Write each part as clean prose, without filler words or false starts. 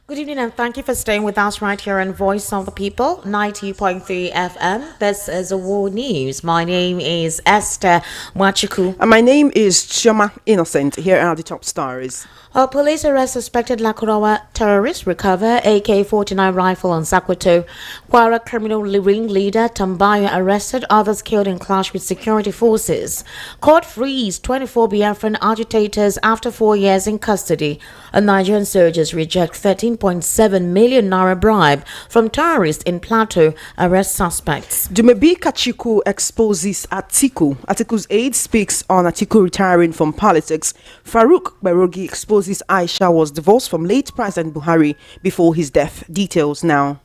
Good evening and thank you for staying with us right here on Voice of the People, 90.3 FM. This is War News. My name is Esther Kachikwu. And my name is Choma Innocent. Here are the top stories. Police arrest suspected Lakurawa terrorist, recover AK-49 rifle on Sakwato. Kwara criminal ringleader Tambaya arrested, others killed in clash with security forces. Court frees 24 Biafran agitators after 4 years in custody. And Nigerian soldiers reject 13.7 million Naira bribe from terrorists in Plateau, arrest suspects. Dumebi Kachikwu exposes Atiku. Atiku's aide speaks on Atiku retiring from politics. Farouk Berogi exposes Aisha was divorced from late President Buhari before his death. Details now.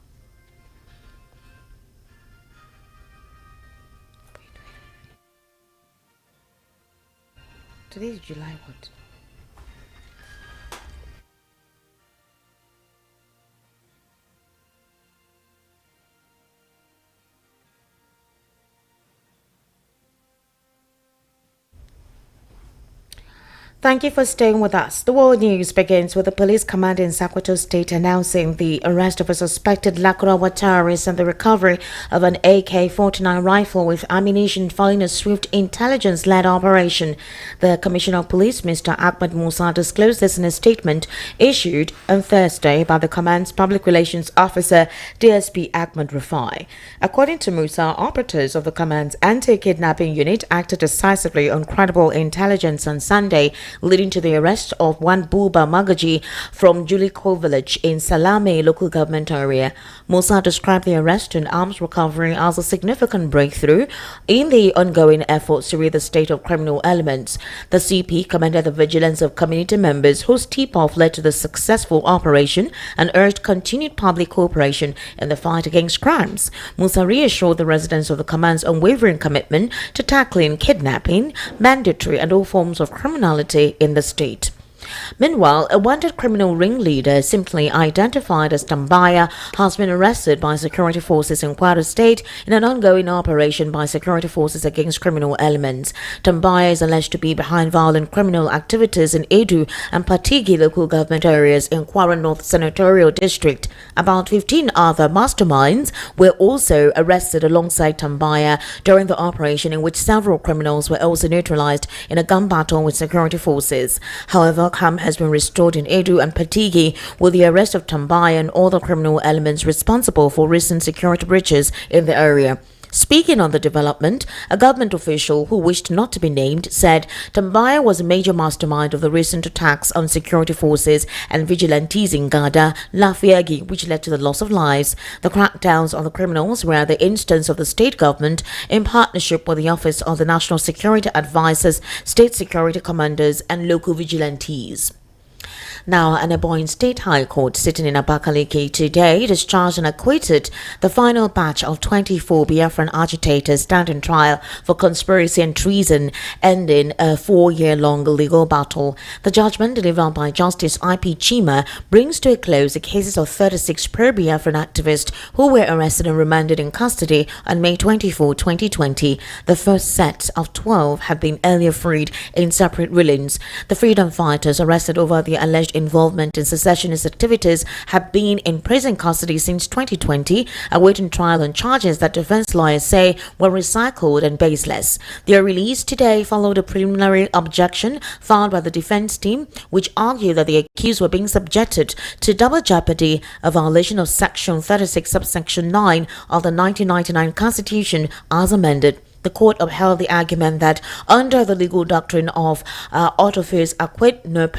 Today is July what? Thank you for staying with us. The world news begins with the police command in Sakwato State announcing the arrest of a suspected Lakurawa terrorist and the recovery of an AK-49 rifle with ammunition following a swift intelligence-led operation. The Commissioner of Police, Mr. Ahmed Musa, disclosed this in a statement issued on Thursday by the command's public relations officer, DSP Ahmed Rafai. According to Musa, operatives of the command's anti-kidnapping unit acted decisively on credible intelligence on Sunday, leading to the arrest of one Buba Magaji from Juliko village in Salame local government area. Musa described the arrest and arms recovery as a significant breakthrough in the ongoing efforts to rid the state of criminal elements. The CP commended the vigilance of community members whose tip-off led to the successful operation and urged continued public cooperation in the fight against crimes. Musa reassured the residents of the command's unwavering commitment to tackling kidnapping, banditry and all forms of criminality in the state. Meanwhile, a wanted criminal ringleader simply identified as Tambaya has been arrested by security forces in Kwara State in an ongoing operation by security forces against criminal elements. Tambaya is alleged to be behind violent criminal activities in Edu and Patigi local government areas in Kwara North Senatorial District. About 15 other masterminds were also arrested alongside Tambaya during the operation, in which several criminals were also neutralized in a gun battle with security forces. However, calm has been restored in Edu and Patigi with the arrest of Tambaya and all the criminal elements responsible for recent security breaches in the area. Speaking on the development, a government official who wished not to be named said Tambaya was a major mastermind of the recent attacks on security forces and vigilantes in Gada, Lafiagi, which led to the loss of lives. The crackdowns on the criminals were the instance of the state government in partnership with the Office of the National Security Advisors, state security commanders and local vigilantes. Now, an Ebonyi State High Court sitting in Abakaliki today discharged and acquitted the final batch of 24 Biafran agitators standing trial for conspiracy and treason, ending a 4-year-long legal battle. The judgment, delivered by Justice I.P. Chima, brings to a close the cases of 36 pro-Biafran activists who were arrested and remanded in custody on May 24, 2020. The first set of 12 had been earlier freed in separate rulings. The freedom fighters arrested over the alleged involvement in secessionist activities have been in prison custody since 2020, awaiting trial on charges that defense lawyers say were recycled and baseless. Their release today followed a preliminary objection filed by the defense team, which argued that the accused were being subjected to double jeopardy, a violation of Section 36, subsection 9 of the 1999 Constitution as amended. The court upheld the argument that under the legal doctrine of auto-face acquit, no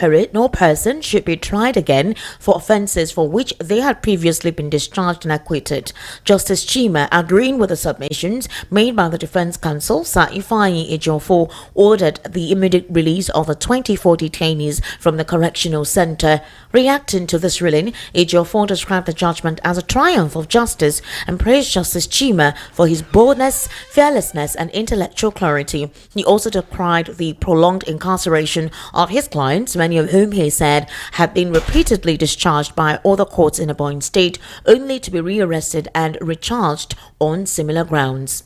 person should be tried again for offences for which they had previously been discharged and acquitted. Justice Chima, agreeing with the submissions made by the defense counsel, Ifeanyi Ejiofor, ordered the immediate release of the 24 detainees from the correctional centre. Reacting to this ruling, Ejiofor described the judgment as a triumph of justice and praised Justice Chima for his boldness, fearlessness and intellectual clarity. He also decried the prolonged incarceration of his clients, many of whom he said had been repeatedly discharged by other courts in Ebonyi State, only to be rearrested and recharged on similar grounds.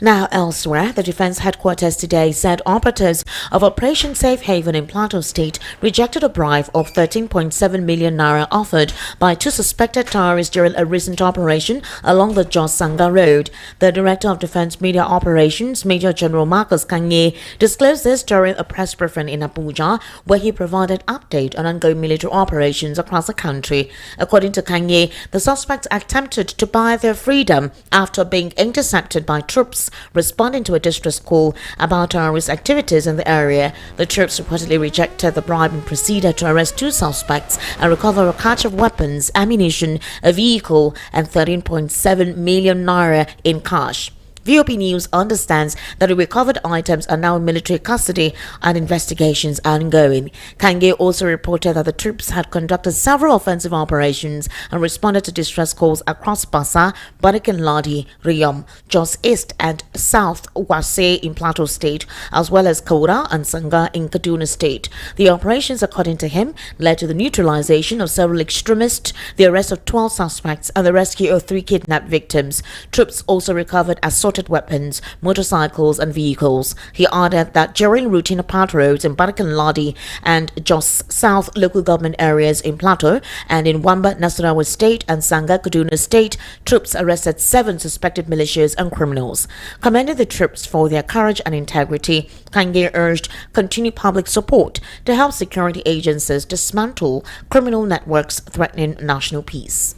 Now, elsewhere, the Defense Headquarters today said operatives of Operation Safe Haven in Plateau State rejected a bribe of 13.7 million naira offered by two suspected terrorists during a recent operation along the Jos-Sanga Road. The Director of Defense Media Operations, Major General Marcus Kanye, disclosed this during a press briefing in Abuja, where he provided update on ongoing military operations across the country. According to Kanye, the suspects attempted to buy their freedom after being intercepted by troops responding to a distress call about terrorist activities in the area. The troops reportedly rejected the bribe and proceeded to arrest two suspects and recover a cache of weapons, ammunition, a vehicle, and 13.7 million naira in cash. VOP News understands that the recovered items are now in military custody and investigations are ongoing. Kange also reported that the troops had conducted several offensive operations and responded to distress calls across Bassa, Barikin Ladi, Riyam, Jos East and South Wase in Plateau State, as well as Kaura and Sanga in Kaduna State. The operations, according to him, led to the neutralization of several extremists, the arrest of 12 suspects, and the rescue of 3 kidnapped victims. Troops also recovered assorted weapons, motorcycles and vehicles. He added that during routine patrols in Barikin Ladi and Jos South local government areas in Plateau and in Wamba, Nasarawa State and Sanga, Kaduna State, troops arrested 7 suspected militias and criminals. Commending the troops for their courage and integrity, Kange urged continued public support to help security agencies dismantle criminal networks threatening national peace.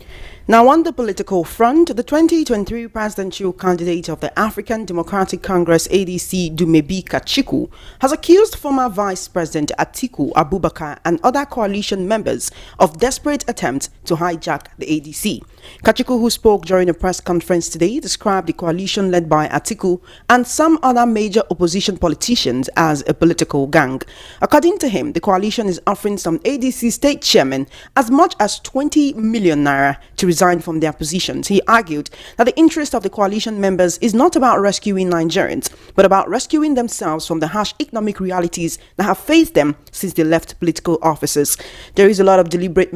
Now, on the political front, the 2023 presidential candidate of the African Democratic Congress ADC, Dumebi Kachikwu, has accused former Vice President Atiku Abubakar and other coalition members of desperate attempts to hijack the ADC. Kachikwu, who spoke during a press conference today, described the coalition led by Atiku and some other major opposition politicians as a political gang. According to him, the coalition is offering some ADC state chairmen as much as 20 million naira to resign from their positions. He argued that the interest of the coalition members is not about rescuing Nigerians, but about rescuing themselves from the harsh economic realities that have faced them since they left political offices. There is a lot of deliberate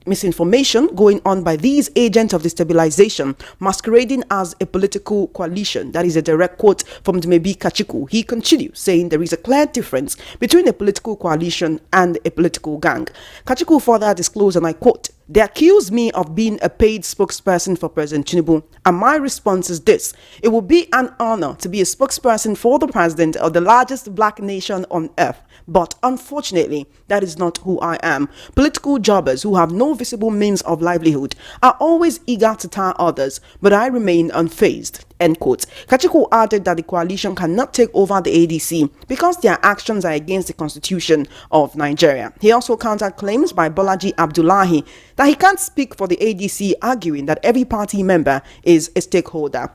misinformation going on by these agents of destabilization masquerading as a political coalition. That is a direct quote from Dumebi Kachikwu. He continues saying there is a clear difference between a political coalition and a political gang. Kachikwu further disclosed, and I quote, "They accuse me of being a paid spokesperson for President Tinubu, and my response is this: it will be an honor to be a spokesperson for the president of the largest black nation on earth. But unfortunately, that is not who I am. Political jobbers who have no visible means of livelihood are always eager to tar others, but I remain unfazed." End quote. Kachikwu added that the coalition cannot take over the ADC because their actions are against the constitution of Nigeria. He also countered claims by Bolaji Abdullahi that he can't speak for the ADC, arguing that every party member is a stakeholder.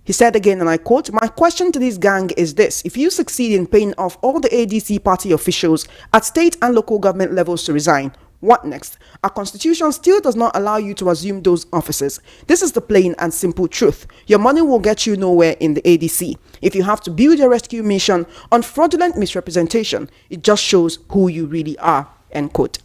He said again, and I quote, "My question to this gang is this: if you succeed in paying off all the ADC party officials at state and local government levels to resign, what next? Our constitution still does not allow you to assume those offices. This is the plain and simple truth. Your money will get you nowhere in the ADC. If you have to build your rescue mission on fraudulent misrepresentation, it just shows who you really are." End quote.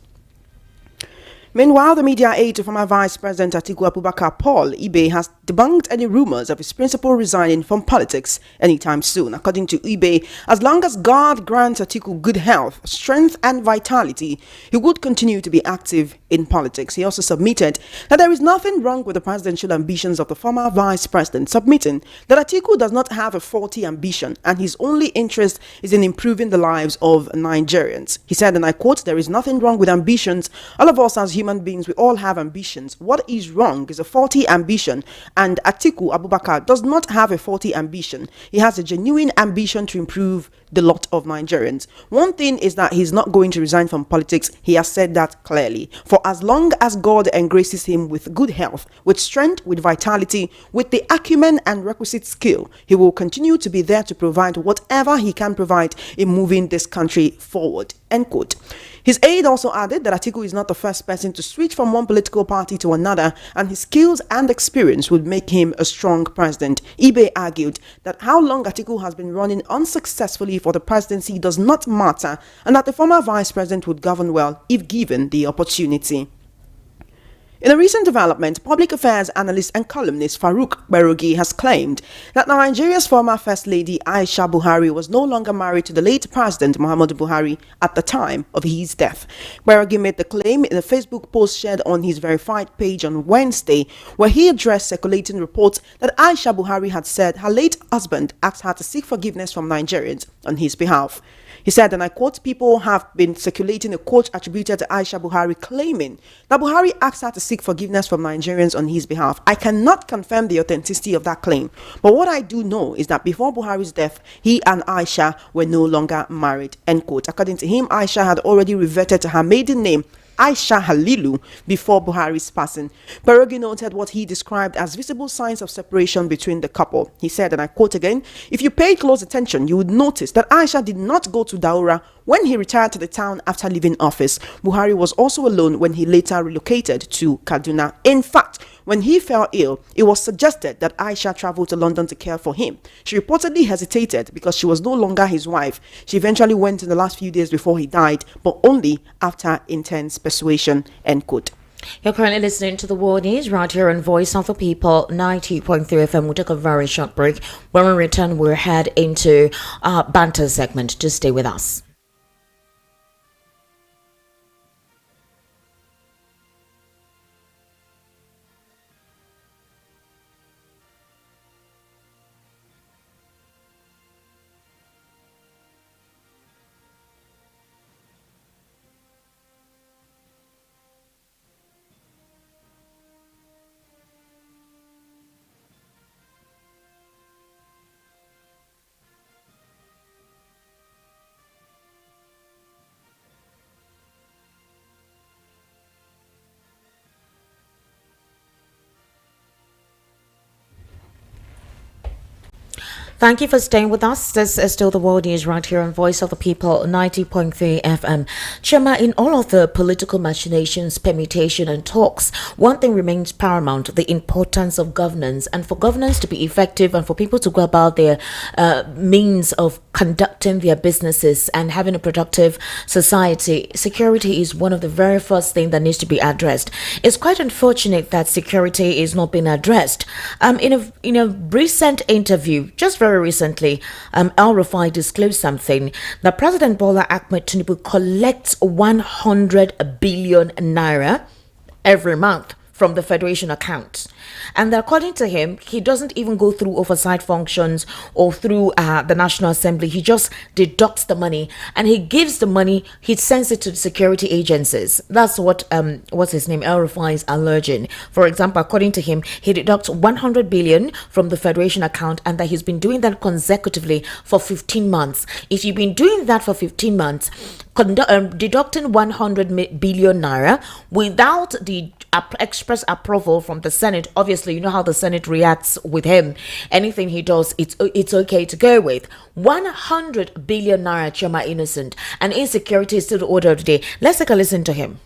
Meanwhile, the media aide to former Vice President Atiku Abubakar, Paul Ibe, has debunked any rumors of his principal resigning from politics anytime soon. According to Ibe, as long as God grants Atiku good health, strength and vitality, he would continue to be active in politics. He also submitted that there is nothing wrong with the presidential ambitions of the former Vice President, submitting that Atiku does not have a faulty ambition and his only interest is in improving the lives of Nigerians. He said, and I quote, "There is nothing wrong with ambitions. All of us as human beings, we all have ambitions. What is wrong is a faulty ambition, and Atiku Abubakar does not have a faulty ambition. He has a genuine ambition to improve the lot of Nigerians. One thing is that he's not going to resign from politics. He has said that clearly. For as long as God engraces him with good health, with strength, with vitality, with the acumen and requisite skill, he will continue to be there to provide whatever he can provide in moving this country forward." End quote. His aide also added that Atiku is not the first person to switch from one political party to another, and his skills and experience would make him a strong president. Ibe argued that how long Atiku has been running unsuccessfully for the presidency does not matter, and that the former vice president would govern well if given the opportunity. In a recent development, public affairs analyst and columnist Farouk Berogi has claimed that Nigeria's former First Lady Aisha Buhari was no longer married to the late President Muhammadu Buhari at the time of his death. Berogi made the claim in a Facebook post shared on his verified page on Wednesday, where he addressed circulating reports that Aisha Buhari had said her late husband asked her to seek forgiveness from Nigerians on his behalf. He said, and I quote, "People have been circulating a quote attributed to Aisha Buhari claiming that Buhari asked her to seek forgiveness from Nigerians on his behalf. I cannot confirm the authenticity of that claim, but what I do know is that before Buhari's death, he and Aisha were no longer married," end quote. According to him, Aisha had already reverted to her maiden name, Aisha Halilu, before Buhari's passing. Berogi noted what he described as visible signs of separation between the couple. He said, and I quote again, "If you paid close attention, you would notice that Aisha did not go to Daura when he retired to the town after leaving office. Buhari was also alone when he later relocated to Kaduna. In fact, when he fell ill, it was suggested that Aisha traveled to London to care for him. She reportedly hesitated because she was no longer his wife. She eventually went in the last few days before he died, but only after intense persuasion," end quote. You're currently listening to the World News right here on Voice of the People 90.3 FM. We'll take a very short break. When we return, we'll head into our banter segment. Just stay with us. Thank you for staying with us. This is still the World News right here on Voice of the People 90.3 FM. Chairman, in all of the political machinations, permutation and talks, one thing remains paramount: the importance of governance. And for governance to be effective and for people to go about their means of conducting their businesses and having a productive society, security is one of the very first things that needs to be addressed. It's quite unfortunate that security is not being addressed. In a recent interview, just very recently, El Rufai disclosed something that President Bola Ahmed Tinubu collects 100 billion naira every month from the Federation account. And according to him, he doesn't even go through oversight functions or through the National Assembly. He just deducts the money and he gives the money, he sends it to the security agencies. That's what, what's his name, El Rufai is alleging. For example, according to him, he deducts 100 billion from the Federation account and that he's been doing that consecutively for 15 months. If you've been doing that for 15 months, deducting 100 billion naira without the express approval from the Senate, obviously you know how the Senate reacts with him. Anything he does, it's okay to go with. 100 billion naira, Chama innocent, and insecurity is still the order of the day. Let's take a listen to him.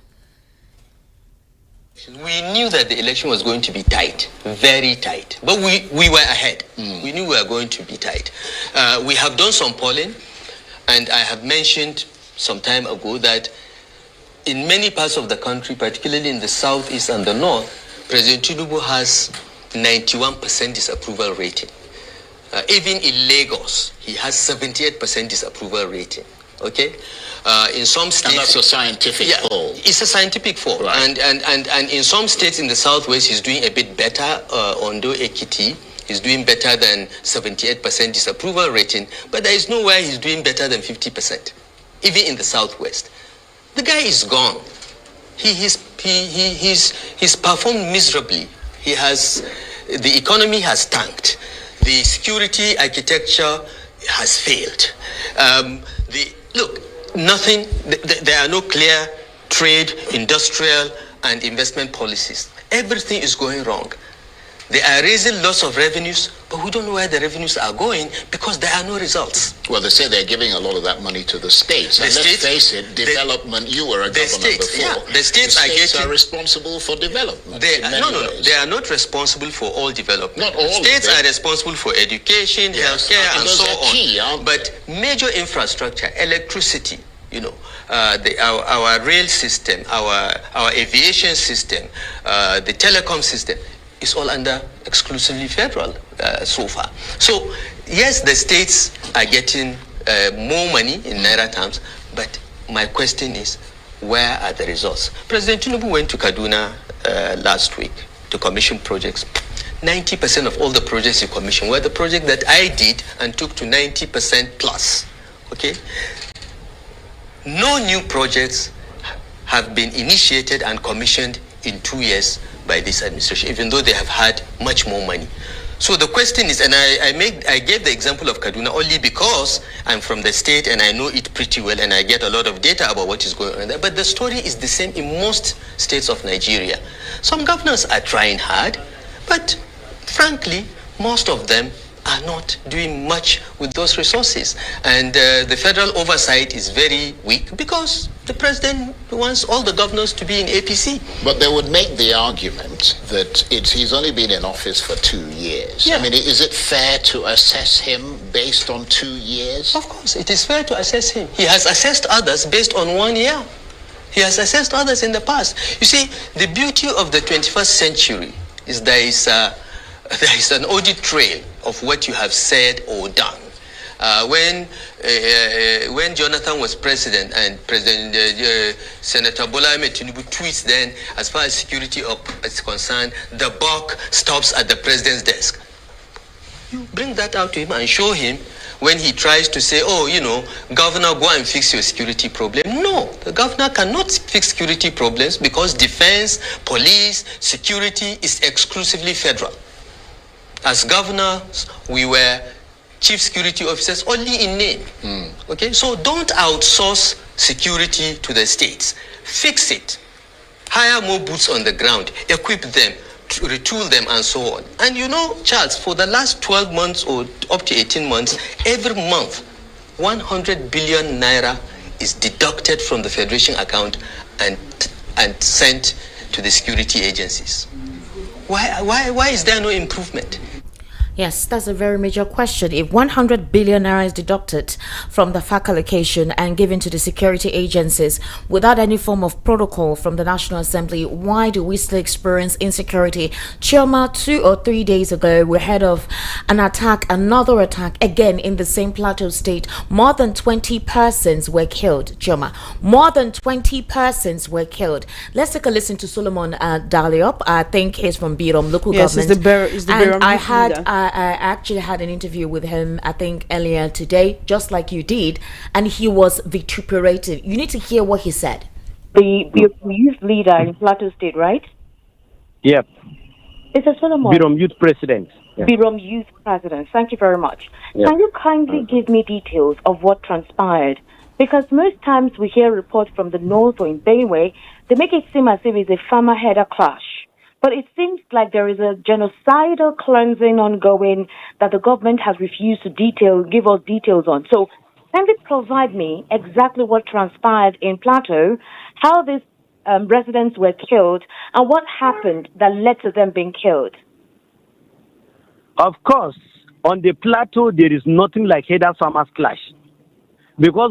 We knew that the election was going to be tight, very tight, but we were ahead. We knew we were going to be tight. We have done some polling, and I have mentioned some time ago that in many parts of the country, particularly in the southeast and the north, President Tinubu has 91% disapproval rating. Even in Lagos, he has 78% disapproval rating. Okay, in some states, and that's a scientific poll. It's a scientific poll, right. and in some states in the southwest, he's doing a bit better. Ondo Ekiti, he's doing better than 78% disapproval rating, but there is nowhere he's doing better than 50%. Even in the southwest, the guy is gone. He's performed miserably. The economy has tanked. The security architecture has failed. There are no clear trade, industrial, and investment policies. Everything is going wrong. They are raising lots of revenues, but we don't know where the revenues are going because there are no results. Well, they say they're giving a lot of that money to the states. And let's face it, development, you were a governor before. Yeah, the states are responsible for development. They are not responsible for all development. Not all. States are responsible for education, healthcare, and so on. Key, but major infrastructure, electricity, our rail system, our aviation system, the telecom system is all under exclusively federal so far. So yes, the states are getting more money in Naira terms, but my question is, where are the results? President Tinubu went to Kaduna last week to commission projects. 90% of all the projects he commissioned were the project that I did and took to 90% plus. Okay? No new projects have been initiated and commissioned in 2 years by this administration, even though they have had much more money. So the question is, and I gave the example of Kaduna only because I'm from the state and I know it pretty well and I get a lot of data about what is going on there. But the story is the same in most states of Nigeria. Some governors are trying hard, but frankly, most of them are not doing much with those resources. And the federal oversight is very weak because the president wants all the governors to be in APC. But they would make the argument that he's only been in office for 2 years. Yeah. I mean, is it fair to assess him based on 2 years? Of course, it is fair to assess him. He has assessed others based on 1 year. He has assessed others in the past. You see, the beauty of the 21st century is there is an audit trail of what you have said or done. When Jonathan was president and Senator Bola Ahmed Tinubu tweets then, as far as security is concerned, the buck stops at the president's desk. You bring that out to him and show him when he tries to say, oh, governor, go and fix your security problem. No, the governor cannot fix security problems because defense, police, security is exclusively federal. As governors, we were chief security officers only in name. Okay, so don't outsource security to the states. Fix it. Hire more boots on the ground. Equip them, retool them, and so on. And Charles, for the last 12 months or up to 18 months, every month, 100 billion naira is deducted from the federation account and sent to the security agencies. Why is there no improvement? Yes, that's a very major question. If 100 billion naira is deducted from the FAC allocation and given to the security agencies without any form of protocol from the National Assembly, why do we still experience insecurity? Chioma, 2 or 3 days ago, we heard of another attack, again in the same Plateau state. More than 20 persons were killed, Chioma. More than 20 persons were killed. Let's take a listen to Solomon Daliop. I think he's from Birom local government. Yes, the Birom I actually had an interview with him, I think, earlier today, just like you did, and he was vituperative. You need to hear what he said. The youth leader in Plateau State, right? Yep. It's a Solomon. Birom Youth President. Yeah. Birom Youth President. Thank you very much. Yep. Can you kindly give me details of what transpired? Because most times we hear reports from the north or in Benue, they make it seem as if it's a farmer-header clash. But it seems like there is a genocidal cleansing ongoing that the government has refused to give us details on. So can you provide me exactly what transpired in Plateau, how these residents were killed, and what happened that led to them being killed? Of course, on the Plateau, there is nothing like headers farmers clash. Because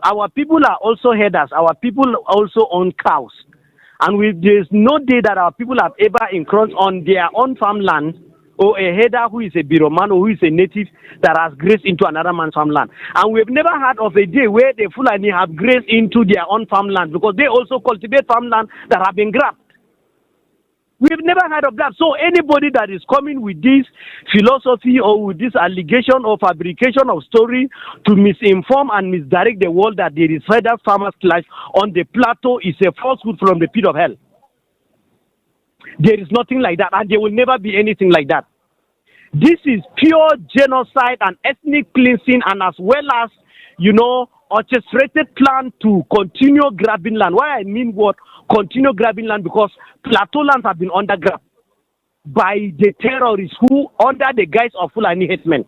our people are also headers. Our people also own cows. And there's no day that our people have ever encroached on their own farmland or a header who is a Biroman or who is a native that has grazed into another man's farmland. And we've never heard of a day where the Fulani have grazed into their own farmland because they also cultivate farmland that have been grabbed. We've never heard of that. So anybody that is coming with this philosophy or with this allegation or fabrication of story to misinform and misdirect the world that there is further farmers clash on the Plateau is a falsehood from the pit of hell. There is nothing like that, and there will never be anything like that. This is pure genocide and ethnic cleansing, and as well as, orchestrated plan to continue grabbing land. Why I mean what? Continue grabbing land because Plateau lands have been undergrabbed by the terrorists who, under the guise of Fulani headmen,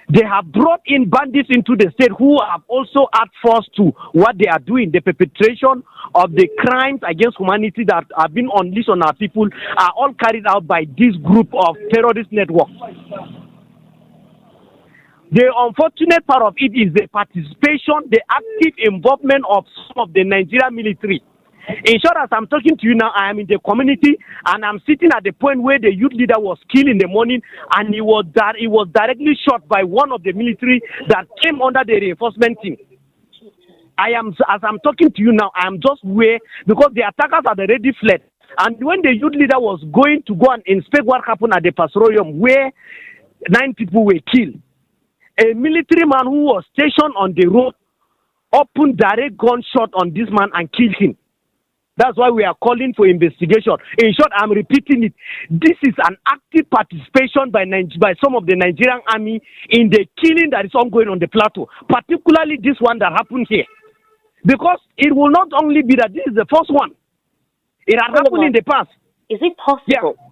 they have brought in bandits into the state who have also added force to what they are doing. The perpetration of the crimes against humanity that have been unleashed on our people are all carried out by this group of terrorist networks. The unfortunate part of it is the participation, the active involvement of some of the Nigerian military. In short, as I'm talking to you now, I am in the community and I'm sitting at the point where the youth leader was killed in the morning, and he was directly shot by one of the military that came under the reinforcement team. As I'm talking to you now, I am just where, because the attackers had already fled. And when the youth leader was going to go and inspect what happened at the pastoralium where 9 people were killed, a military man who was stationed on the road opened direct gunshot on this man and killed him. That's why we are calling for investigation. In short, I'm repeating it. This is an active participation by some of the Nigerian army in the killing that is ongoing on the plateau, particularly this one that happened here. Because it will not only be that this is the first one. It has happened in the past. Is it possible? Yeah.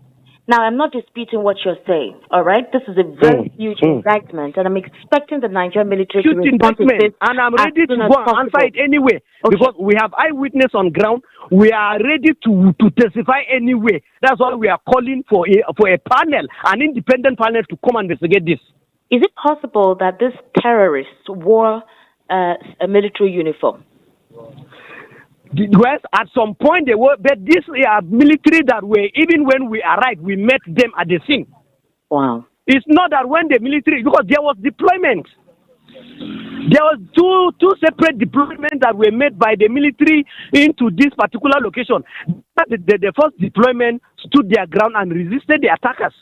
Now, I'm not disputing what you're saying, all right? This is a very huge indictment, and I'm expecting the Nigerian military to respond to this. And I'm ready to go and answer it anyway, because we have eyewitness on ground. We are ready to testify anyway. That's why we are calling for a panel, an independent panel, to come and investigate this. Is it possible that this terrorist wore a military uniform? Well, at some point they were, but this military that were, even when we arrived, we met them at the scene. Wow. It's not that when the military, because there was deployment. There was two separate deployments that were made by the military into this particular location. The first deployment stood their ground and resisted the attackers.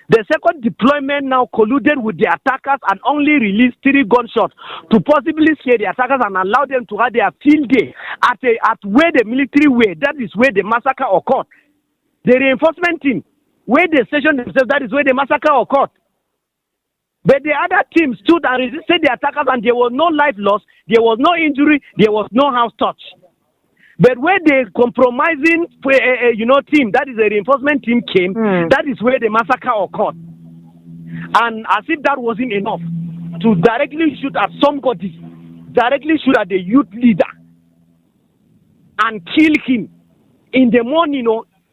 The second deployment now colluded with the attackers and only released 3 gunshots to possibly scare the attackers and allow them to have their field day at where the military were. That is where the massacre occurred. The reinforcement team, where they stationed themselves, that is where the massacre occurred. But the other team stood and resisted the attackers, and there was no life loss, there was no injury, there was no house touch. But where the compromising, team, that is a reinforcement team came, that is where the massacre occurred. And as if that wasn't enough, to directly shoot at somebody, directly shoot at the youth leader, and kill him in the morning,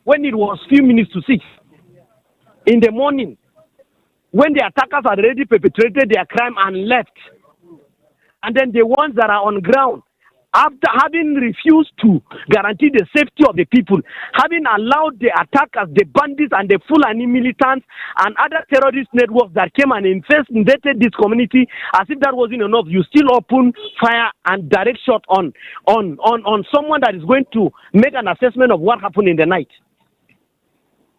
when it was few minutes to 6. In the morning, when the attackers had already perpetrated their crime and left. And then the ones that are on ground, after having refused to guarantee the safety of the people, having allowed the attackers, the bandits and the Fulani militants and other terrorist networks that came and invaded this community, as if that wasn't enough, you still open fire and direct shot on someone that is going to make an assessment of what happened in the night.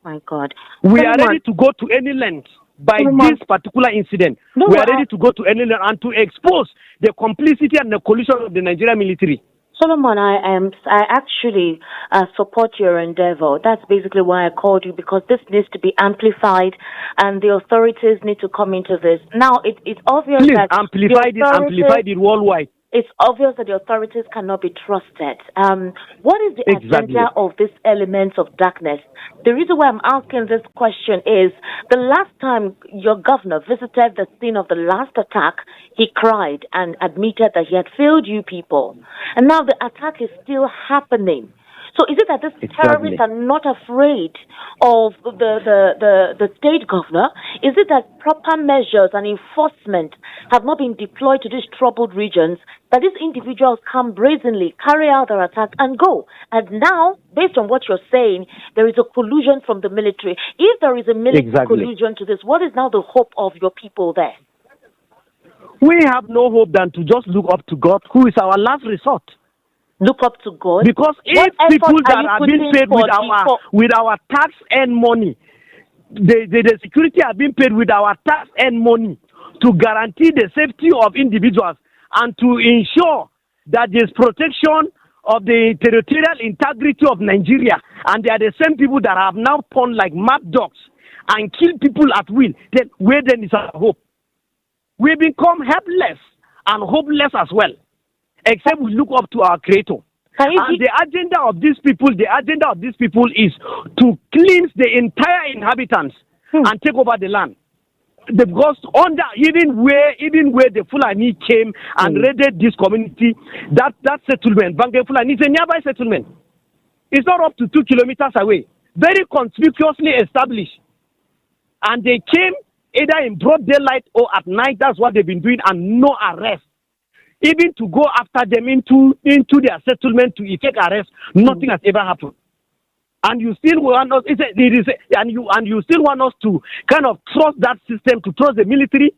My God. We are ready to go to any length. By this particular incident, we are ready to go to any level and to expose the complicity and the collusion of the Nigerian military. Solomon, I actually support your endeavor. That's basically why I called you, because this needs to be amplified, and the authorities need to come into this. Now, it's obvious that amplify it worldwide. It's obvious that the authorities cannot be trusted. What is the agenda of these elements of darkness? The reason why I'm asking this question is the last time your governor visited the scene of the last attack, he cried and admitted that he had failed you people. And now the attack is still happening. So is it that these terrorists are not afraid of the state governor? Is it that proper measures and enforcement have not been deployed to these troubled regions, that these individuals come brazenly, carry out their attack and go? And now, based on what you're saying, there is a collusion from the military. If there is a military collusion to this, what is now the hope of your people there? We have no hope than to just look up to God, who is our last resort. Look up to God. Because if people that are being paid with our tax-earned money, the security are being paid with our tax-earned money to guarantee the safety of individuals and to ensure that there's protection of the territorial integrity of Nigeria, and they are the same people that have now turned like mad dogs and kill people at will, then where then is our hope? We become helpless and hopeless as well, except we look up to our Creator. And the agenda of these people is to cleanse the entire inhabitants and take over the land. Because even where the Fulani came and raided this community, that settlement, Bange Fulani, is a nearby settlement. It's not up to 2 kilometers away. Very conspicuously established. And they came either in broad daylight or at night. That's what they've been doing, and no arrest. Even to go after them into their settlement to effect arrest, nothing has ever happened. And you still want us, and you still want us to kind of trust that system, to trust the military.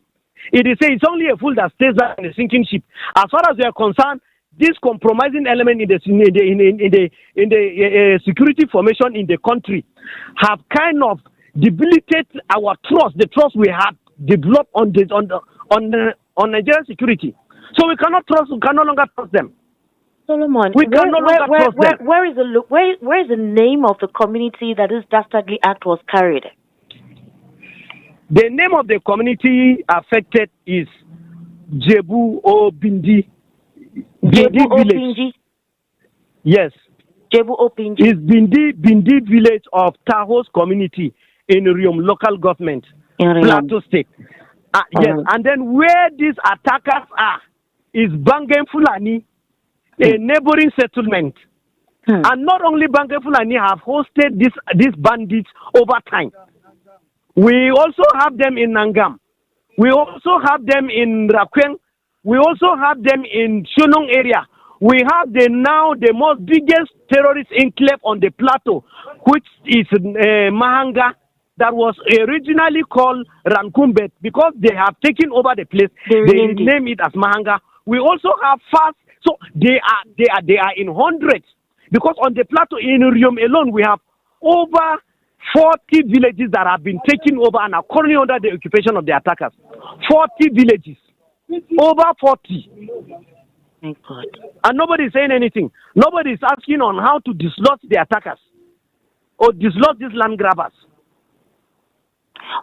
It's only a fool that stays back in a sinking ship. As far as we are concerned, this compromising element in the security formation in the country have kind of debilitated our trust, the trust we had developed on Nigerian security. So we can no longer trust them. Solomon, we can no longer trust them. Where is the name of the community that this dastardly act was carried? The name of the community affected is Jebu Obindi. Jebu Obindi? Yes. Jebu Obindi. It's Bindi village of Tahos community in Riom local government, Plateau State. Yes, and then where these attackers are is Bangen Fulani, a neighboring settlement. And not only Bangen Fulani have hosted these bandits over time. We also have them in Nangam. We also have them in Rakweng. We also have them in Shunong area. We have the most biggest terrorist enclave on the plateau, which is Mahanga, that was originally called Rankumbet, because they have taken over the place. They name it as Mahanga. We also have fast, so they are in hundreds, because on the plateau in Urium alone we have over 40 villages that have been taken over and are currently under the occupation of the attackers. 40 villages. Over 40. Thank God. And nobody is saying anything. Nobody is asking on how to dislodge the attackers or dislodge these land grabbers.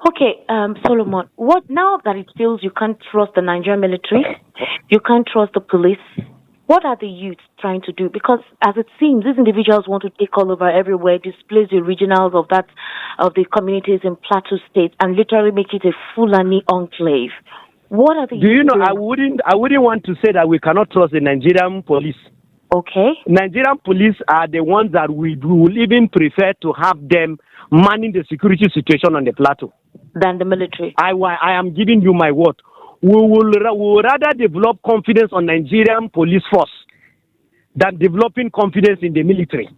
Okay, Solomon, what now that it feels you can't trust the Nigerian military, you can't trust the police, what are the youths trying to do? Because as it seems, these individuals want to take all over everywhere, displace the originals of the communities in Plateau State, and literally make it a Fulani enclave. What are the youths doing? I wouldn't want to say that we cannot trust the Nigerian police. Okay. Nigerian police are the ones that we will even prefer to have them manning the security situation on the plateau than the military. I am giving you my word. We will rather develop confidence on Nigerian police force than developing confidence in the military.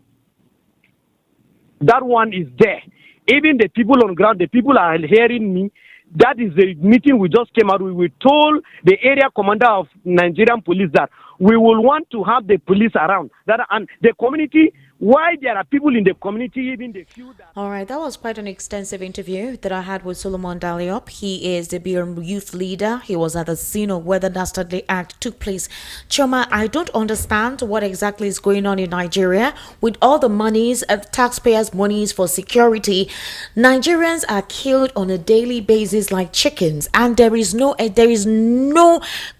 That one is there. Even the people on ground, the people are hearing me. That is the meeting we just came out with. We told the area commander of Nigerian police that we will want to have the police around. And the community, why there are people in the community, even the few that... All right, that was quite an extensive interview that I had with Solomon Daliop. He is the BM youth leader. He was at the scene of where the dastardly act took place. Choma, I don't understand what exactly is going on in Nigeria with all the monies, taxpayers' monies for security. Nigerians are killed on a daily basis like chickens, and there is no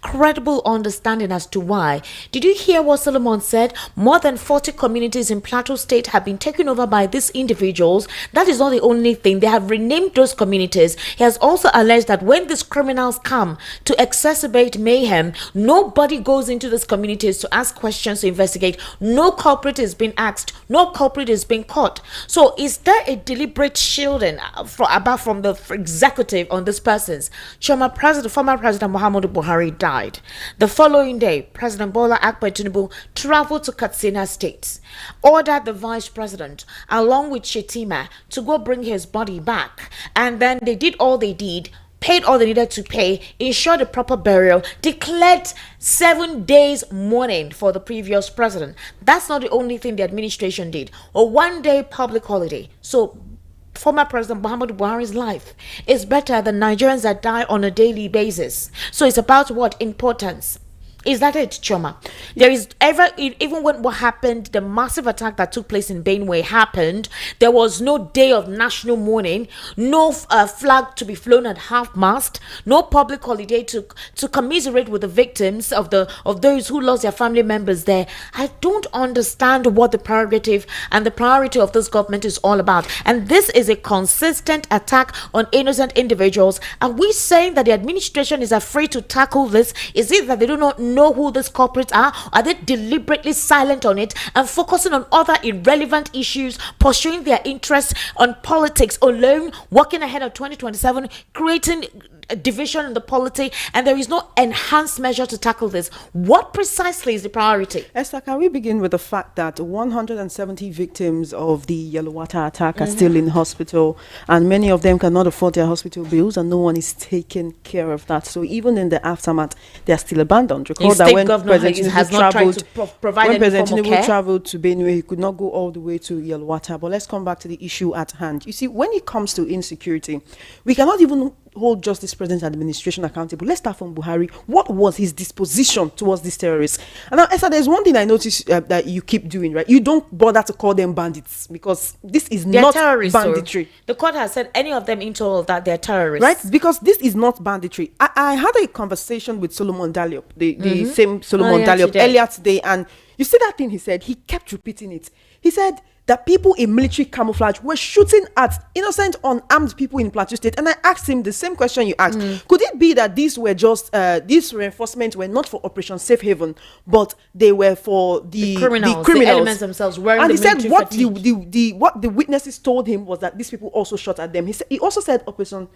credible understanding as to why. Did you hear what Solomon said? More than 40 communities in Plateau State have been taken over by these individuals. That is not the only thing. They have renamed those communities. He has also alleged that when these criminals come to exacerbate mayhem, nobody goes into these communities to ask questions, to investigate. No culprit is being asked. No culprit is being caught. So is there a deliberate shielding from the executive on these persons? Former President Muhammadu Buhari died. The following day, President Bola Ahmed Tinubu traveled to Katsina State, ordered the vice president along with Shetima to go bring his body back, and then they did all they did, paid all they needed to pay, ensured a proper burial, declared 7 days mourning for the previous president. That's not the only thing the administration did. A 1-day public holiday. So former President Muhammadu Buhari's life is better than Nigerians that die on a daily basis. So it's about what? Importance. Is that it, Choma? There is even when what happened, the massive attack that took place in Benue happened, there was no day of national mourning, no flag to be flown at half-mast, no public holiday to commiserate with the victims of those who lost their family members there. I don't understand what the prerogative and the priority of this government is all about. And this is a consistent attack on innocent individuals. Are we saying that the administration is afraid to tackle this? Is it that they do not know who these culprits are? Are they deliberately silent on it and focusing on other irrelevant issues, pursuing their interests on politics alone, walking ahead of 2027, creating a division in the polity, and there is no enhanced measure to tackle this? What precisely is the priority? Esther, can we begin with the fact that 170 victims of the Yellow Water attack are still in hospital, and many of them cannot afford their hospital bills, and no one is taking care of that. So even in the aftermath, they are still abandoned. Recall that when President Tinubu traveled to Benue, he could not go all the way to Yellow Water. But let's come back to the issue at hand. You see, when it comes to insecurity, we cannot even hold just this president's administration accountable. Let's start from Buhari. What was his disposition towards these terrorists? And now, Esther, there's one thing I noticed that you keep doing, right? You don't bother to call them bandits, because this is not banditry. The court has said any of them into all of that, they're terrorists. Right? Because this is not banditry. I had a conversation with Solomon Diallo, the same Solomon Diallo, earlier today, and you see that thing he said? He kept repeating it. He said that people in military camouflage were shooting at innocent, unarmed people in Plateau State. And I asked him the same question you asked. Could it be that these were just, these reinforcements were not for Operation Safe Haven, but they were for the criminals, the elements themselves wearing and the he said what fatigue. what the witnesses told him was that these people also shot at them. He also said Operation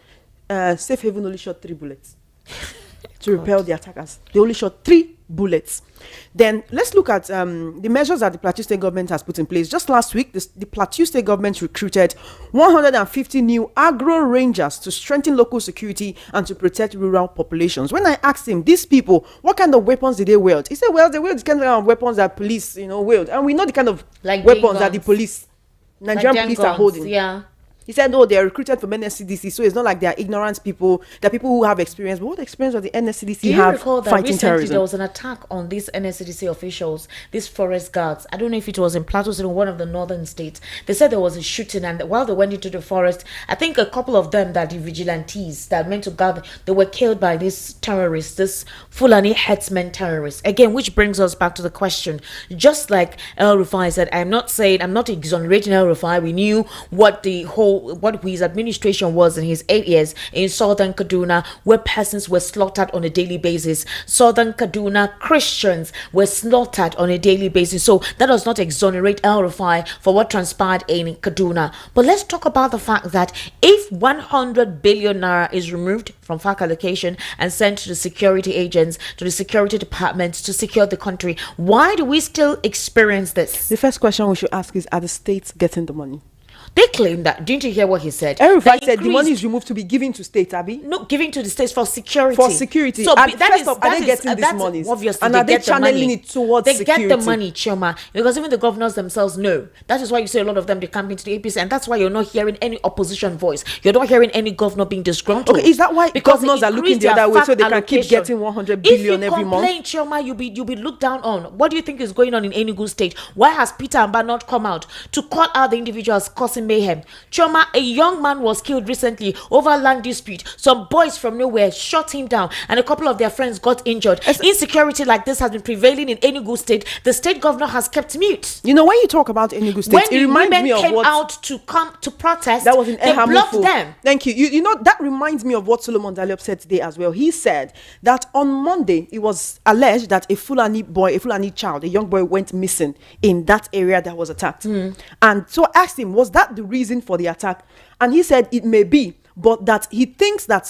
Safe Haven only shot 3 bullets to repel the attackers. They only shot 3 bullets. Then let's look at the measures that the Plateau State government has put in place. Just last week, the Plateau State government recruited 150 new agro rangers to strengthen local security and to protect rural populations. When I asked him, these people, what kind of weapons did they wield? He said, well, they wield the kind of weapons that police, wield. And we know the kind of weapons that the police, Nigerian police are holding. Yeah. He said, oh, they are recruited from NSCDC, so it's not like they are ignorant people. They're people who have experience. But what experience does the NSCDC have fighting terrorism? There was an attack on these NSCDC officials, these forest guards. I don't know if it was in Plateau State or one of the northern states. They said there was a shooting, and while they went into the forest, I think a couple of them, that the vigilantes that meant to guard, they were killed by these terrorists, this Fulani headsmen terrorists. Again, which brings us back to the question. Just like El Rufai said, I'm not exonerating El Rufai. We knew what his administration was in his 8 years in southern Kaduna, where persons were slaughtered on a daily basis. Southern Kaduna Christians were slaughtered on a daily basis. So that does not exonerate El Rufai for what transpired in Kaduna. But let's talk about the fact that if 100 billion naira is removed from FAC allocation and sent to the security agents, to the security departments to secure the country, why do we still experience this? The first question we should ask is, are the states getting the money? They claim that. Didn't you hear what he said? Everybody said the money is removed to be given to states, Abby. No, giving to the states for security. For security. So are they getting this money? Obviously, and are they channeling it towards security? They get the money, Chioma, because even the governors themselves know. That is why you see a lot of them, they come into the APC, and that's why you're not hearing any opposition voice. You're not hearing any governor being disgruntled. Okay, is that why governors are looking the other way so they can keep getting 100 billion every month? If you complain, Chioma, you'll be looked down on. What do you think is going on in Enugu State? Why has Peter Amba not come out to call out the individuals causing mayhem? Chioma, a young man was killed recently over a land dispute. Some boys from nowhere shot him down, and a couple of their friends got injured. Insecurity like this has been prevailing in Enugu State. The state governor has kept mute. When you talk about Enugu State, it reminds me of what... When came out to come to protest, that was in they blocked them. Thank you. You know, that reminds me of what Solomon Diallo said today as well. He said that on Monday, it was alleged that a Fulani child, a young boy, went missing in that area that was attacked. And so I asked him, was that the reason for the attack? And he said it may be, but that he thinks that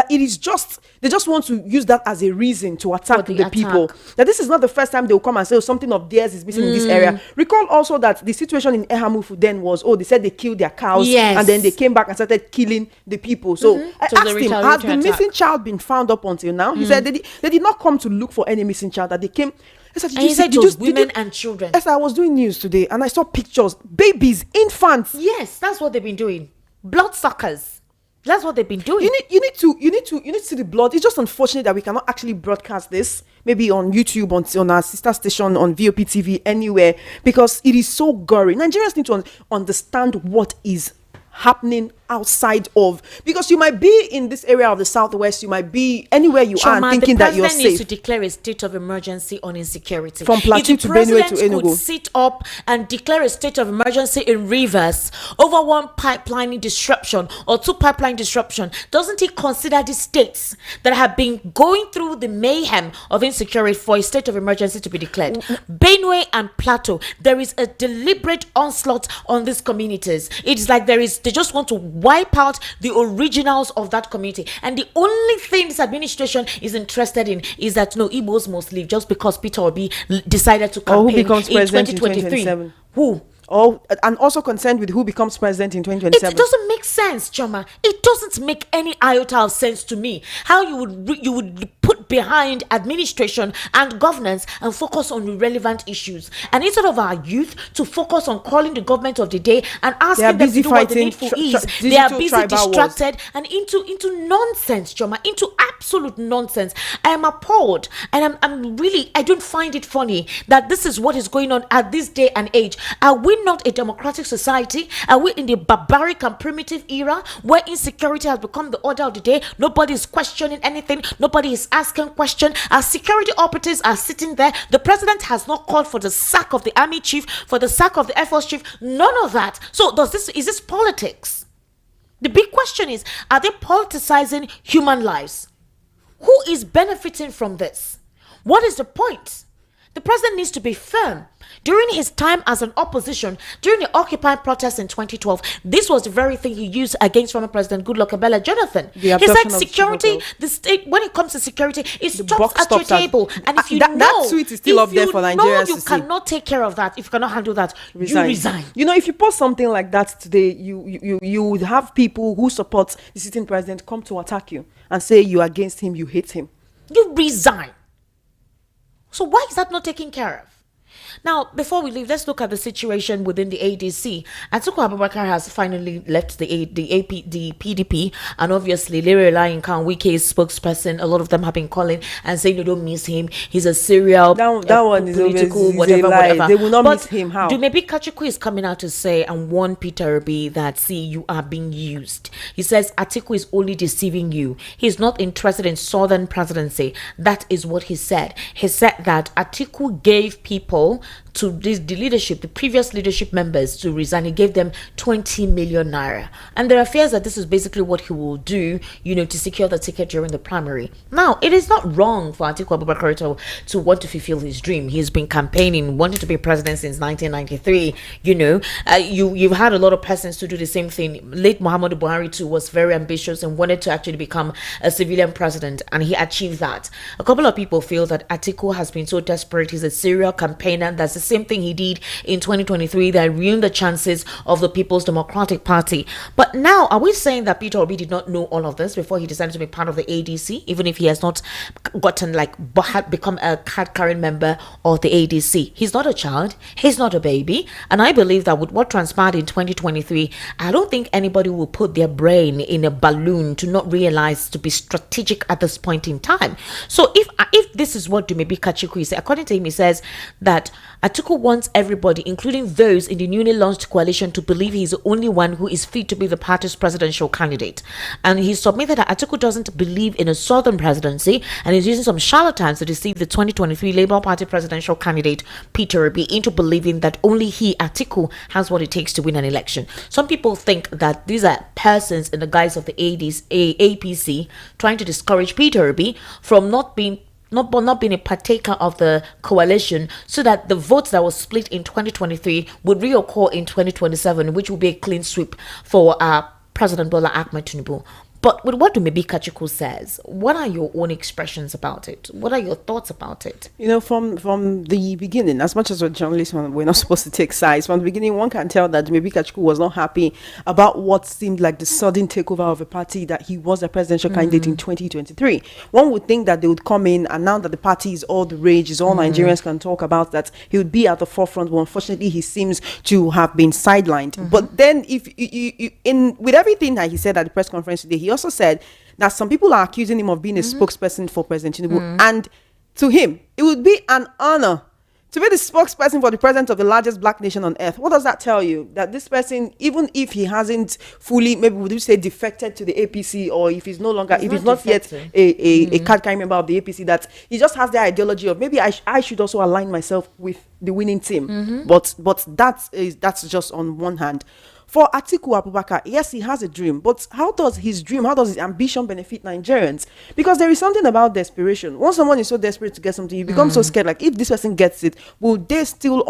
it is just, they just want to use that as a reason to attack the people. That this is not the first time they will come and say, something of theirs is missing in this area. Recall also that the situation in Ehamufu then was, they said they killed their cows, and then they came back and started killing the people. So I asked him, has the missing child been found up until now? He said they did not come to look for any missing child, that they came... He said women and children. Yes, I was doing news today and I saw pictures, babies, infants. Yes, that's what they've been doing. Bloodsuckers. That's what they've been doing. You need to see the blood. It's just unfortunate that we cannot actually broadcast this, maybe on YouTube, on our sister station, on VOP TV, anywhere, because it is so gory. Nigerians need to understand what is happening outside of, because you might be in this area of the southwest, you might be anywhere you are and thinking that you're safe. The president needs to declare a state of emergency on insecurity. From Plateau to Benue to Enugu. Could sit up and declare a state of emergency in Rivers over one pipeline disruption or two pipeline disruption, doesn't he consider the states that have been going through the mayhem of insecurity for a state of emergency to be declared? Benue and Plateau, there is a deliberate onslaught on these communities. It's like they just want to wipe out the originals of that community, and the only thing this administration is interested in is that no, Igbos must leave just because Peter Obi decided to campaign who becomes in president 2023. in 2027? Who? Oh, and also concerned with who becomes president in 2027. It doesn't make sense, Choma. It doesn't make any iota of sense to me how you would put behind administration and governance and focus on irrelevant issues, and instead of our youth to focus on calling the government of the day and asking them to do what the needful is, they are busy distracted and into nonsense, Choma, into absolute nonsense. I am appalled, and I'm really, I don't find it funny that this is what is going on at this day and age. Are we not a democratic society? Are we in the barbaric and primitive era where insecurity has become the order of the day? Nobody is questioning anything. Nobody is asking questions. Our security operatives are sitting there. The president has not called for the sack of the army chief, for the sack of the Air Force chief. None of that. So is this politics? The big question is, are they politicizing human lives? Who is benefiting from this? What is the point? The president needs to be firm. During his time as an opposition, during the Occupy protests in 2012, this was the very thing he used against former President Goodluck Ebele Jonathan. He said security, the state, when it comes to security, it stops at your table. And if you know, that tweet is still up there for Nigerians you to see. Cannot take care of that, if you cannot handle that, you resign. You know, if you post something like that today, you would have people who support the sitting president come to attack you and say you are against him, you hate him. You resign. So why is that not taken care of? Now, before we leave, let's look at the situation within the ADC. Atiku Abubakar has finally left the PDP, and obviously, Naira Wike's spokesperson, a lot of them have been calling and saying they don't miss him. He's a serial that one is political, always, whatever. They will not miss him. How? Maybe Kachikwu is coming out to say and warn Peter Obi that, see, you are being used. He says Atiku is only deceiving you. He's not interested in Southern presidency. That is what he said. He said that Atiku gave people to the leadership, the previous leadership members, to resign. He gave them 20 million naira. And there are fears that this is basically what he will do, to secure the ticket during the primary. Now, it is not wrong for Atiku Abubakar to want to fulfill his dream. He's been campaigning, wanting to be president since 1993. You've had a lot of persons to do the same thing. Late Muhammadu Buhari too was very ambitious and wanted to actually become a civilian president, and he achieved that. A couple of people feel that Atiku has been so desperate. He's a serial campaigner. That's the same thing he did in 2023 that ruined the chances of the People's Democratic Party. But now, are we saying that Peter Obi did not know all of this before he decided to be part of the ADC, even if he has not become a card-carrying member of the ADC? He's not a child. He's not a baby. And I believe that with what transpired in 2023, I don't think anybody will put their brain in a balloon to not realize to be strategic at this point in time. So if this is what maybe Kachikwu is, according to him, he says that Atiku wants everybody, including those in the newly launched coalition, to believe he's the only one who is fit to be the party's presidential candidate. And he submitted that Atiku doesn't believe in a southern presidency and is using some charlatans to deceive the 2023 Labour Party presidential candidate Peter Obi into believing that only he, Atiku, has what it takes to win an election. Some people think that these are persons in the guise of the APC trying to discourage Peter Obi from not being a partaker of the coalition, so that the votes that was split in 2023 would reoccur in 2027, which will be a clean sweep for President Bola Ahmed Tinubu. But with what maybe Kachikwu says, what are your own expressions about it? What are your thoughts about it? From the beginning, as much as we're journalists, we're not supposed to take sides. From the beginning, one can tell that maybe Kachikwu was not happy about what seemed like the sudden takeover of a party that he was a presidential candidate in 2023. One would think that they would come in, and now that the party is all the rage, is all Nigerians can talk about, that he would be at the forefront. But unfortunately, he seems to have been sidelined. But then, if with everything that he said at the press conference today, he also said that some people are accusing him of being a spokesperson for President Tinubu, and to him it would be an honor To be the spokesperson for the president of the largest black nation on earth, what does that tell you? That this person, even if he hasn't fully, maybe would you say defected to the APC, or if he's no longer, if he's not yet a card-carrying member of the APC, that he just has the ideology of maybe I should also align myself with the winning team. But that's just on one hand. For Atiku Abubakar, yes, he has a dream, but how does his ambition benefit Nigerians? Because there is something about desperation. Once someone is so desperate to get something, you become so scared. Like, if this person gets it, will they still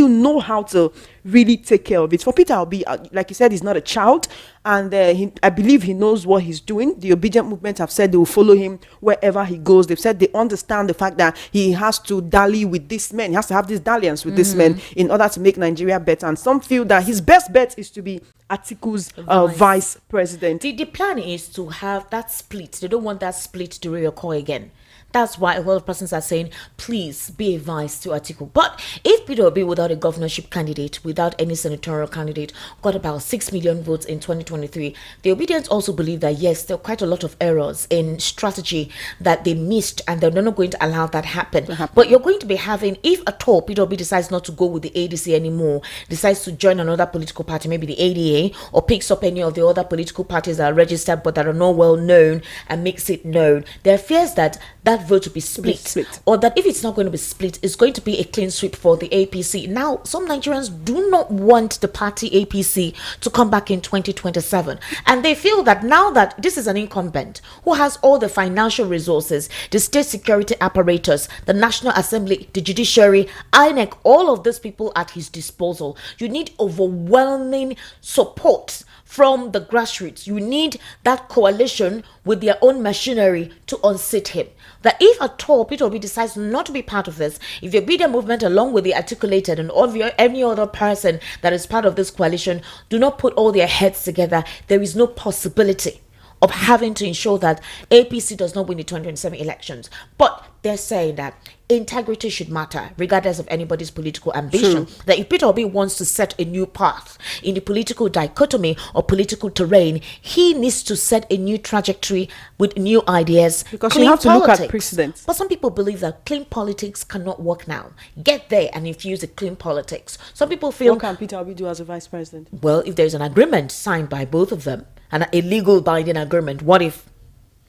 know how to really take care of it? For Peter Obi, like you said, he's not a child, and I believe he knows what he's doing. The obedient movement have said they will follow him wherever he goes. They've said they understand the fact that he has to dally with this man. He has to have this dalliance with this man in order to make Nigeria better. And some feel that his best bet is to be Atiku's vice president. The plan is to have that split. They don't want that split to reoccur again. That's why a lot of persons are saying, please be a vice to Atiku. But if Peter Obi, without a governorship candidate, without any senatorial candidate, got about 6 million votes in 2023, the Obedients also believe that, yes, there are quite a lot of errors in strategy that they missed, and they're not going to allow that happen. But you're going to be having, if at all Peter Obi decides not to go with the ADC anymore, decides to join another political party, maybe the ADA, or picks up any of the other political parties that are registered but that are not well known and makes it known, there are fears that vote to be split, or that if it's not going to be split, it's going to be a clean sweep for the APC. Now, some Nigerians do not want the party APC to come back in 2027, and they feel that now that this is an incumbent who has all the financial resources, the state security apparatus, the National Assembly, the judiciary, INEC, all of these people at his disposal, you need overwhelming support from the grassroots. You need that coalition with their own machinery to unseat him. That if at all Peter Obi decides not to be part of this, if the Obedient movement, along with the articulated and any other person that is part of this coalition, do not put all their heads together, there is no possibility of having to ensure that APC does not win the 2027 elections. But they're saying that integrity should matter, regardless of anybody's political ambition. True. That if Peter Obi wants to set a new path in the political dichotomy or political terrain, he needs to set a new trajectory with new ideas. Because you have to look at precedents. But some people believe that clean politics cannot work now. Get there and infuse the clean politics. Some people feel... What can Peter Obi do as a vice president? Well, if there's an agreement signed by both of them, and a legal binding agreement, what if?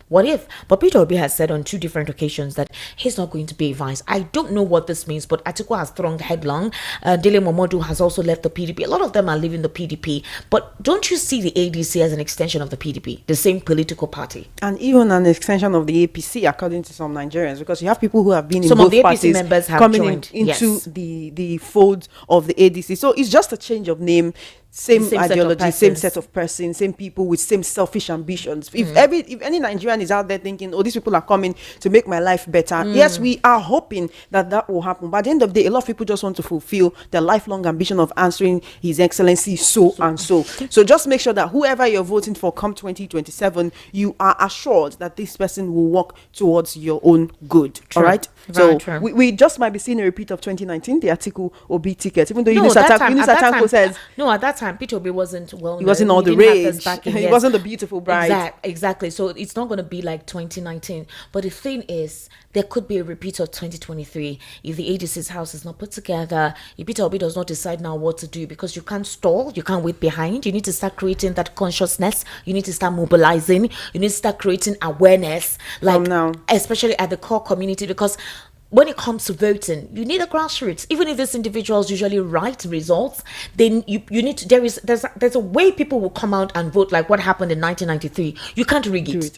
But Peter Obi has said on 2 different occasions that he's not going to be a vice. I don't know what this means, but Atiku has thrown headlong. Dele Momodu has also left the PDP. A lot of them are leaving the PDP. But don't you see the ADC as an extension of the PDP, the same political party? And even an extension of the APC, according to some Nigerians, because you have people who have been in some both of the APC parties members have coming joined into the fold of the ADC. So it's just a change of name. Same ideology, same set of persons, same people with same selfish ambitions. If any Nigerian is out there thinking, oh, these people are coming to make my life better, yes, we are hoping that will happen. But at the end of the day, a lot of people just want to fulfill their lifelong ambition of answering His Excellency so and so. So just make sure that whoever you're voting for come 2027, you are assured that this person will work towards your own good. True. All right? Very so we just might be seeing a repeat of 2019, the Atiku Obi ticket, even though Yunus Atanko says... No, at that time, Peter Obi wasn't well known. He wasn't all the rage. He wasn't the beautiful bride. Exactly. So it's not going to be like 2019. But the thing is, there could be a repeat of 2023 if the ADC's house is not put together, if Peter Obi does not decide now what to do, because you can't stall, you can't wait behind. You need to start creating that consciousness. You need to start mobilizing. You need to start creating awareness, like now, especially at the core community, because when it comes to voting, you need a grassroots. Even if these individuals usually write results, then you need to, there's a way people will come out and vote, like what happened in 1993. You can't rig it.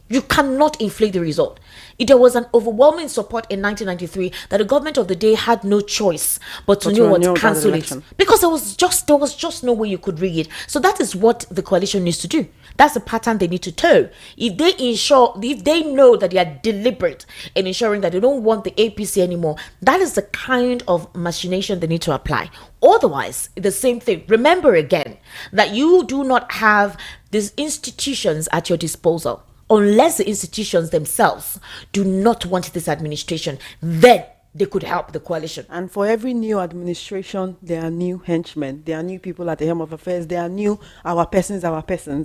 You cannot inflate the result. There was an overwhelming support in 1993 that the government of the day had no choice but to know what to cancel it, because there was just no way you could rig it. So that is what the coalition needs to do. That's the pattern they need to toe. If they know that they are deliberate in ensuring that they don't want the APC anymore, that is the kind of machination they need to apply. Otherwise, the same thing. Remember again that you do not have these institutions at your disposal. Unless the institutions themselves do not want this administration, then they could help the coalition. And for every new administration, there are new henchmen. There are new people at the helm of affairs. There are new our persons.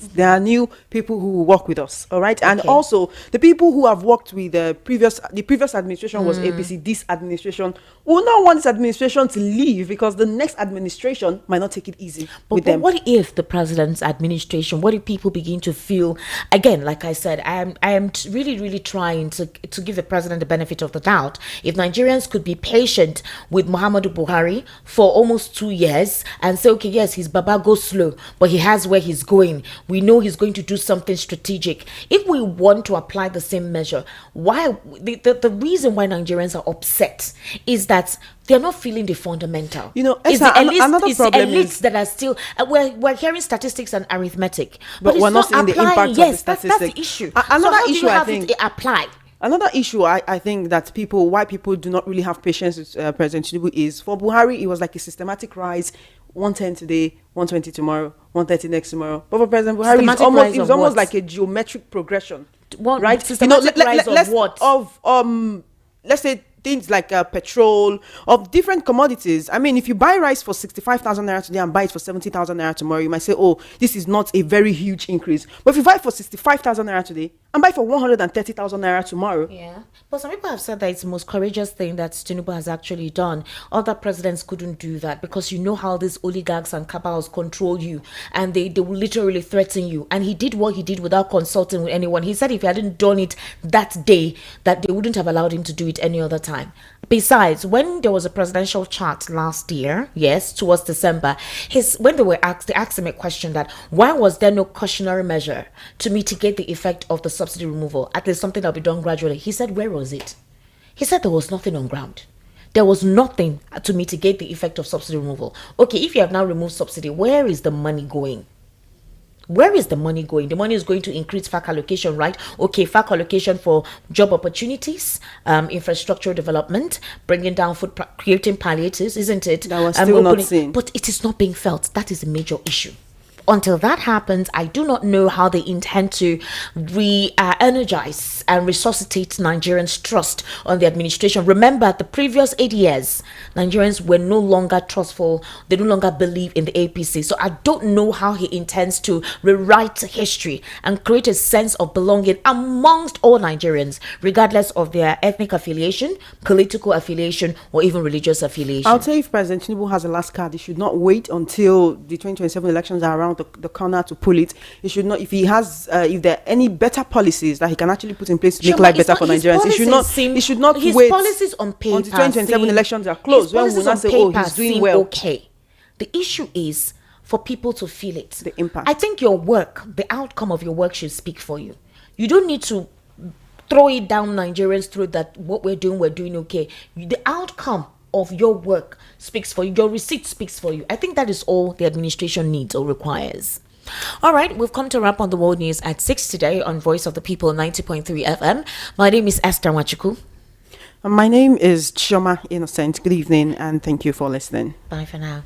There are new people who will work with us. All right. And also the people who have worked with the previous administration was APC. This administration will not want this administration to leave because the next administration might not take it easy with them. But what if the president's administration, what if people begin to feel, again, like I said, I am really trying to give the president the benefit of the doubt. If Nigerians could be patient with Muhammadu Buhari for almost 2 years and say, okay, yes, his Baba goes slow, but he has where he's going. We know he's going to do something strategic. If we want to apply the same measure, why the reason why Nigerians are upset is that they're not feeling the fundamental. Another problem is that are still we're hearing statistics and arithmetic, but we're not seeing the impact of the statistics. That's the issue. Another so issue, I think, apply. Another issue I think that why people do not really have patience with President Tinubu is, for Buhari, it was like a systematic rise, 110 today, 120 tomorrow, 130 next tomorrow. But for President Buhari, it was almost like a geometric progression. Right? Systematic rise of what? Let's say things like petrol, of different commodities. I mean, if you buy rice for 65,000 naira today and buy it for 70,000 naira tomorrow, you might say, oh, this is not a very huge increase. But if you buy it for 65,000 naira today and buy it for 130,000 naira tomorrow. Yeah. But some people have said that it's the most courageous thing that Tinubu has actually done. Other presidents couldn't do that because you know how these oligarchs and cabals control you and they will literally threaten you. And he did what he did without consulting with anyone. He said if he hadn't done it that day, that they wouldn't have allowed him to do it any other time. Besides, when there was a presidential chat last year, yes, towards December, when they asked him a question that why was there no cautionary measure to mitigate the effect of the subsidy removal, at least something that'll be done gradually. He said, where was it? He said there was nothing on ground. There was nothing to mitigate the effect of subsidy removal. Okay, if you have now removed subsidy, where is the money going? Where is the money going? The money is going to increase FAC allocation, right? Okay, FAC allocation for job opportunities, infrastructure development, bringing down food, creating palliatives, isn't it? That was still not seen. But it is not being felt. That is a major issue. Until that happens, I do not know how they intend to re-energize and resuscitate Nigerians' trust on the administration. Remember, the previous 8 years, Nigerians were no longer trustful. They no longer believe in the APC. So I don't know how he intends to rewrite history and create a sense of belonging amongst all Nigerians, regardless of their ethnic affiliation, political affiliation, or even religious affiliation. I'll tell you, if President Tinubu has a last card, he should not wait until the 2027 elections are around the corner to pull it. He should not, if he has, if there are any better policies that he can actually put in place to make life better for Nigerians, he should not his wait policies on paper until 2027 elections are closed. When we will not say, oh, he's doing well. Okay. The issue is for people to feel it. The impact. I think your work, the outcome of your work should speak for you. You don't need to throw it down Nigerians' throat that what we're doing okay. The outcome of your work speaks for you. Your receipt speaks for you. I think that is all the administration needs or requires. All right, we've come to wrap on the world news at 6 today on Voice of the People 90.3 FM. My name is Esther Kachikwu. My name is Chioma Innocent. Good evening and thank you for listening. Bye for now.